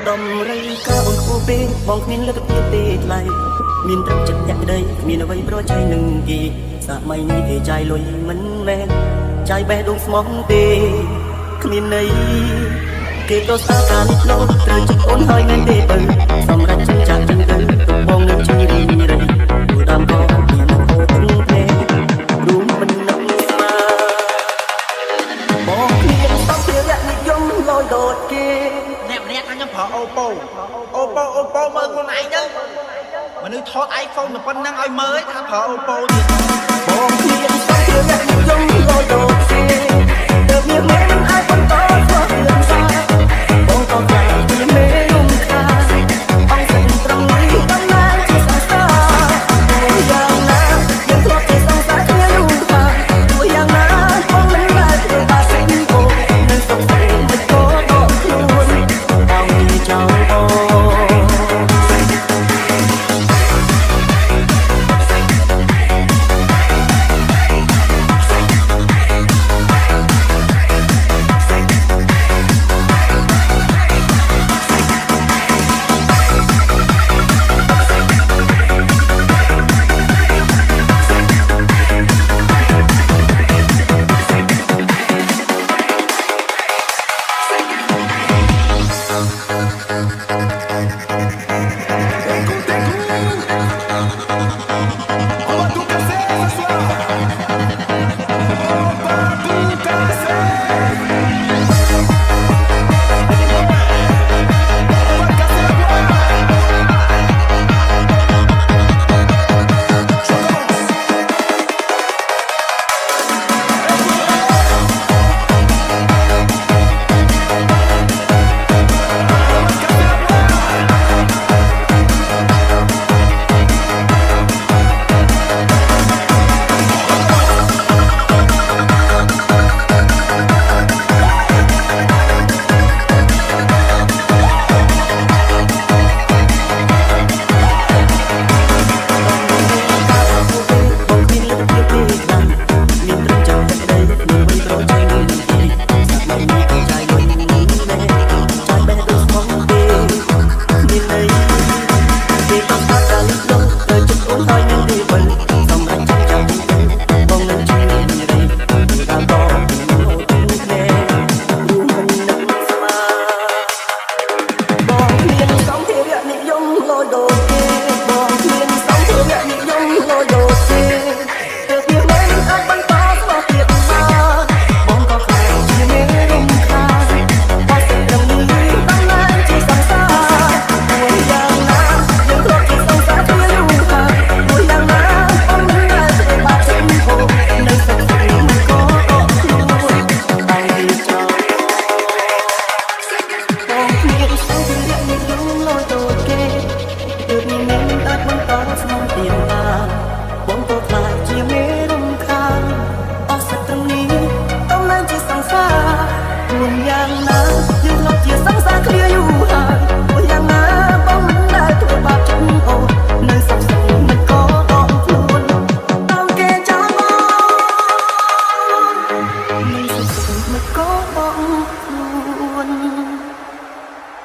ដំរីក៏បងគូពេកបងគ្មានលទ្ធភាពទេថ្លៃមានត្រឹមចិត្តអ្នកក្តីគ្មានអ្វីប្រឆាំងនឹងគេសម័យនេះគេចាយលុយមិនមែនចាយបេះដូងស្មោះទេគ្មានន័យគេក៏ស្អាតការនេះលោកត្រូវចិត្តអូនហើយមែនទេបើសម្រាប់ចិញ្ចាក់ចិញ្ចឹមទុកបងនឹងជួយរីរៃព្រោះដើមក៏មានអូនទេរួមមិននឹងស្មាបងគ្មានសំភារៈនិយមលយដូចគេអ្នកម្នាក់ថាខ្ញុំប្រើអូប៉ូមើលខ្លួនឯងទៅមនុស្សថត iPhone តែប៉ុណ្្នឹងឲ្យមើលថាប្រើអូប៉ូទៀតបងគ្មានសំភារៈនិយមលយដូចគេទើបមានមិនអាចបន្តស្គាល់រឿងសាបងក៏ខ្លាចជាមេរំខានបងសិនត្រង់នេះតំណាងជាសង្សារយ៉ាងណាយើងធ្លាប់តែសង្សារគ្នាយូរហើយទោះយ៉ាងណាបងមិនដែលធ្វើបាបសិនបងនៅសុខសេរីមិនក៏ដកខ្លួនបងចង់បង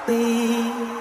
Be